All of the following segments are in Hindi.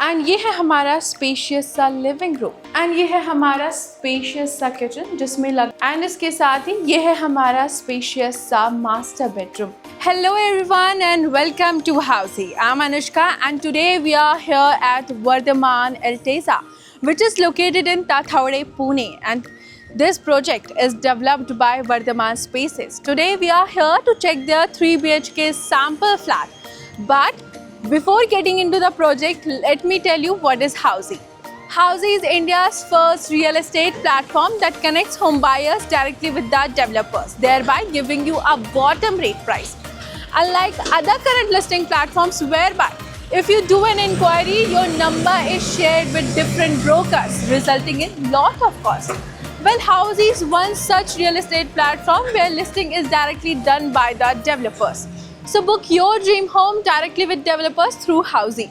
एंड ये है हमारा स्पेशियस सा लिविंग रूम एंड ये है हमारा स्पेशियस सा किचन जिसमें एंड इसके साथ ही ये है हमारा स्पेशियस सा master bedroom. Hello everyone and welcome to Housey. I'm Anushka and today we are here at Vardhaman Alteza, which is located in Tathawade, Pune, and this project is developed by Vardhaman Spaces. Today we are here to check their 3 BHK sample flat. But before getting into the project, let me tell you what is Housey. Housey is India's first real estate platform that connects home buyers directly with the developers, thereby giving you a bottom rate price. Unlike other current listing platforms whereby if you do an inquiry, your number is shared with different brokers, resulting in lot of costs. Well, Housey is one such real estate platform where listing is directly done by the developers. So book your dream home directly with developers through Housey.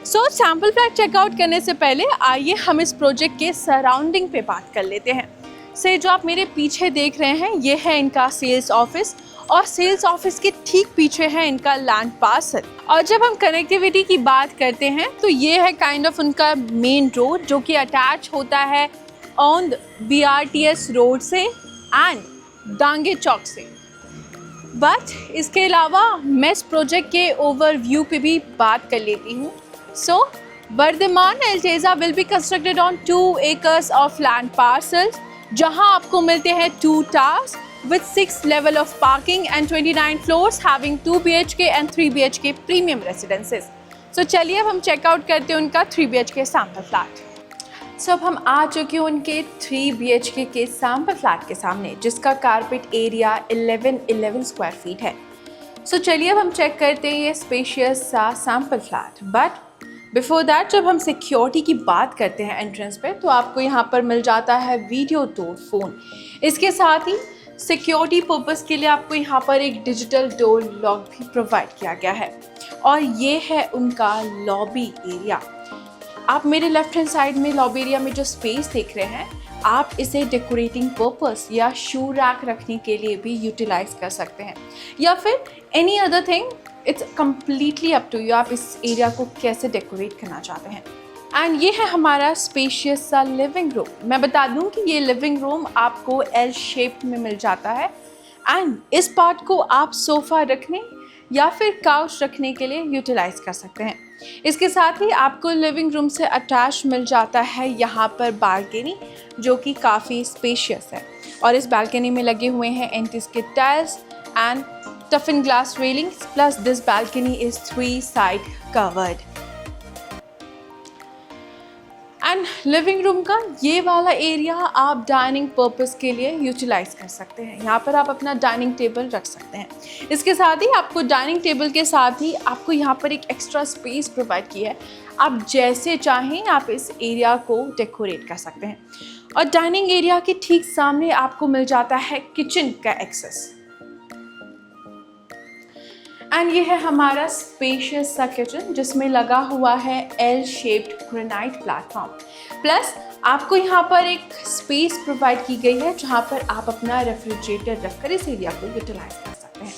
So sample flat check out करने से पहले आइए हम इस प्रोजेक्ट के सराउंडिंग पे बात कर लेते हैं। से जो आप मेरे पीछे देख रहे हैं ये है इनका सेल्स ऑफिस और सेल्स ऑफिस के ठीक पीछे है इनका लैंड पार्सल। और जब हम कनेक्टिविटी की बात करते हैं तो ये है काइंड ऑफ उनका मेन रोड जो कि अटैच होता है ऑन BRTS रोड से एंड डांगे चौक से। बट इसके अलावा मैं इस प्रोजेक्ट के ओवरव्यू पे भी बात कर लेती हूँ। So, Vardhaman Alteza will be constructed on 2 acres of land parcels, जहाँ आपको मिलते हैं 2 towers with 6 level of parking and 29 floors having 2 BHK and 3 BHK premium residences. So चलिए अब हम चेकआउट करते हैं उनका 3 BHK सैम्पल फ्लैट। So अब हम आ चुके हैं उनके 3 BHK के सैम्पल फ्लैट के सामने जिसका कारपेट एरिया 1111 स्क्वायर फीट है। So चलिए अब हम चेक करते हैं ये स्पेशियस सा sample flat. But before that जब हम सिक्योरिटी की बात करते हैं एंट्रेंस पे तो आपको यहाँ पर मिल जाता है वीडियो डोर फ़ोन। इसके साथ ही सिक्योरिटी पर्पस के लिए आपको यहाँ पर एक डिजिटल डोर लॉक भी प्रोवाइड किया गया है। और ये है उनका लॉबी एरिया। आप मेरे लेफ्ट हैंड साइड में लॉबी एरिया में जो स्पेस देख रहे हैं आप इसे डेकोरेटिंग पर्पस या शू रैक रखने के लिए भी यूटिलाइज कर सकते हैं या फिर any other thing. It's completely up to you आप इस एरिया को कैसे डेकोरेट करना चाहते हैं। एंड ये है हमारा स्पेशियस सा लिविंग रूम। मैं बता दूं कि ये लिविंग रूम आपको L शेप में मिल जाता है एंड इस पार्ट को आप सोफ़ा रखने या फिर काउच रखने के लिए यूटिलाइज कर सकते हैं। इसके साथ ही आपको लिविंग रूम से अटैच मिल जाता है यहाँ पर बालकनी जो कि काफ़ी स्पेशियस है और इस बालकनी में लगे हुए हैं anti-skid tiles and toughened glass railings plus this balcony is 3 side covered and living room का ये वाला एरिया आप डाइनिंग पर्पस के लिए यूटिलाइज कर सकते हैं। यहाँ पर आप अपना डाइनिंग टेबल रख सकते हैं। इसके साथ ही आपको डाइनिंग टेबल के साथ ही आपको यहाँ पर एक एक्स्ट्रा स्पेस प्रोवाइड किया है। आप जैसे चाहें आप इस एरिया को डेकोरेट कर सकते हैं और डाइनिंग एरिया के ठीक सामने आपको मिल जाता है किचन का एक्सेस। एंड ये है हमारा स्पेशियस सा किचन जिसमें लगा हुआ है L shaped granite platform plus आपको यहाँ पर एक स्पेस प्रोवाइड की गई है जहाँ पर आप अपना रेफ्रिजरेटर रखकर इस एरिया को यूटिलाइज कर सकते हैं।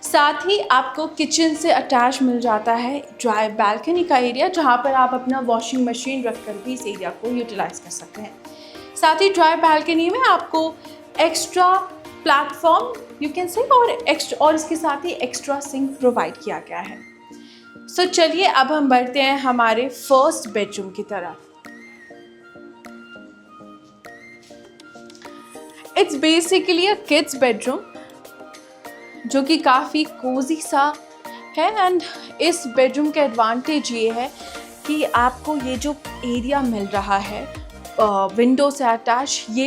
साथ ही आपको किचन से अटैच मिल जाता है ड्राई बालकनी का एरिया जहाँ पर आप अपना वॉशिंग मशीन रखकर भी इस एरिया को यूटिलाइज कर सकते हैं। साथ ही ड्राई बालकनी में आपको extra platform you can say और इसके साथ ही एक्स्ट्रा सिंक प्रोवाइड किया गया है। सो चलिए अब हम बढ़ते हैं हमारे फर्स्ट बेडरूम की तरफ। It's basically a kids bedroom जो कि काफ़ी कोजी सा है एंड इस बेडरूम का एडवांटेज ये है कि आपको ये जो एरिया मिल रहा है विंडो से अटैच ये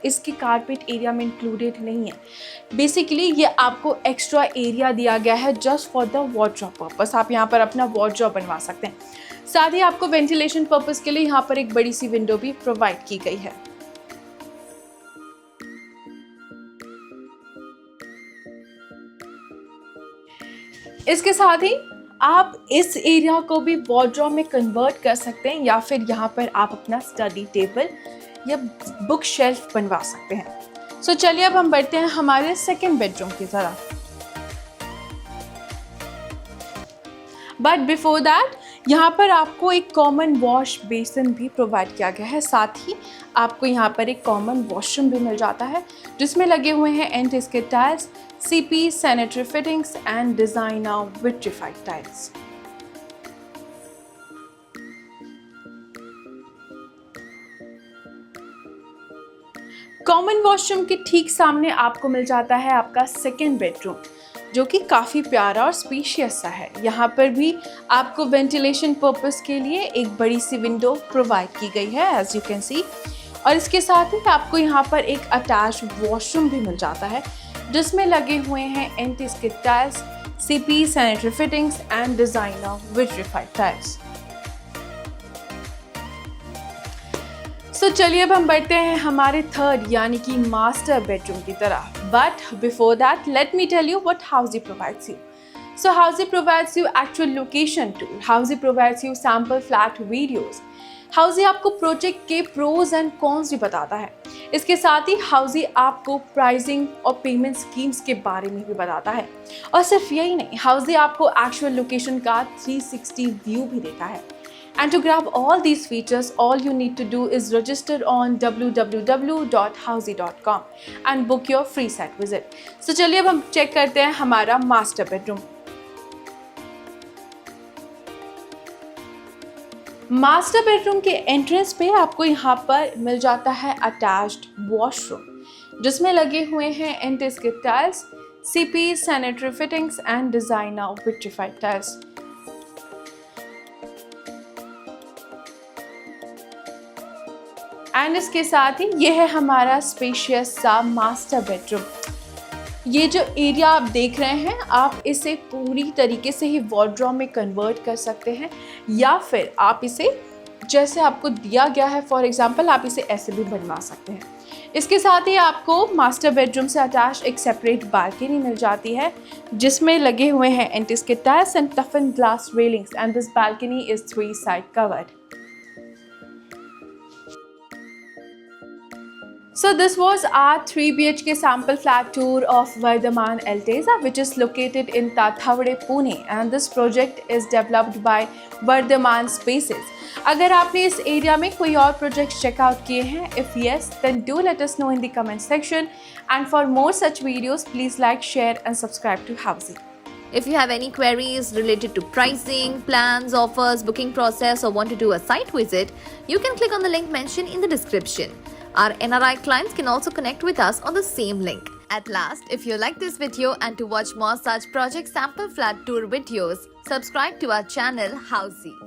इसके कारपेट एरिया में इंक्लूडेड नहीं है। बेसिकली ये आपको एक्स्ट्रा एरिया दिया गया है just for the wardrobe purpose. आप यहाँ पर अपना वार्डरोब बनवा सकते हैं। साथ ही आपको वेंटिलेशन पर्पस के लिए यहाँ पर एक बड़ी सी विंडो भी प्रोवाइड की गई है। इसके साथ ही आप इस एरिया को भी वार्डरोब में कन्वर्ट कर सकते हैं या फिर यहाँ पर आप अपना स्टडी टेबल या बुक शेल्फ बनवा सकते हैं। सो चलिए अब हम बढ़ते हैं हमारे सेकंड बेडरूम की तरफ। बट बिफोर दैट यहाँ पर आपको एक कॉमन वॉश बेसिन भी प्रोवाइड किया गया है, साथ ही आपको यहाँ पर एक कॉमन वॉशरूम भी मिल जाता है जिसमें लगे हुए हैं anti skid tiles, CP sanitary fittings and designer vitrified tiles. Common washroom के ठीक सामने आपको मिल जाता है आपका सेकेंड बेडरूम, जो कि काफ़ी प्यारा और स्पेशियस सा है। यहाँ पर भी आपको वेंटिलेशन पर्पस के लिए एक बड़ी सी विंडो प्रोवाइड की गई है, एज यू कैन सी। और इसके साथ ही आपको यहाँ पर एक अटैच वॉशरूम भी मिल जाता है जिसमें लगे हुए हैं anti skid tiles, CP sanitary fittings and designer vitrified tiles. So चलिए अब हम बढ़ते हैं हमारे थर्ड यानी कि मास्टर बेडरूम की तरफ। But before that let me tell you what Housie provides you. So Housie provides you actual location tour, Housie provides you sample flat videos. Housie आपको प्रोजेक्ट के प्रोज एंड कॉन्स भी बताता है। इसके साथ ही हाउसी आपको प्राइसिंग और पेमेंट स्कीम्स के बारे में भी बताता है। और सिर्फ यही नहीं, हाउसी आपको एक्चुअल लोकेशन का 360 व्यू भी देता है। And to grab all these features, all you need to do is register on www.housey.com and book your free site visit. So चलिए अब हम चेक करते हैं हमारा मास्टर बेडरूम। मास्टर बेडरूम के एंट्रेंस पे आपको यहाँ पर मिल जाता है अटैच्ड वॉशरूम जिसमें लगे हुए हैं anti skid tiles, CP sanitary fittings and designer vitrified tiles. And इसके साथ ही ये है हमारा स्पेशियस सा मास्टर बेडरूम। ये जो एरिया आप देख रहे हैं, आप इसे पूरी तरीके से ही वार्डरोब में कन्वर्ट कर सकते हैं या फिर आप इसे जैसे आपको दिया गया है, फॉर एग्जांपल आप इसे ऐसे भी बनवा सकते हैं। इसके साथ ही आपको मास्टर बेडरूम से अटैच एक सेपरेट बालकनी मिल जाती है जिसमें लगे हुए हैं anti skid tiles and टफन glass railings and this balcony is 3 side covered. So this was our 3 BHK sample flat tour of Vardhaman Alteza, which is located in Tathawade, Pune, and this project is developed by Vardhaman Spaces. अगर आपने इस एरिया में कोई और प्रोजेक्ट्स चेकआउट किए हैं, if yes, then do let us know in the comment section. And for more such videos, please like, share, and subscribe to Housey. If you have any queries related to pricing, plans, offers, booking process, or want to do a site visit, you can click on the link mentioned in the description. Our NRI clients can also connect with us on the same link. At last, if you like this video and to watch more such project sample flat tour videos, subscribe to our channel Housey.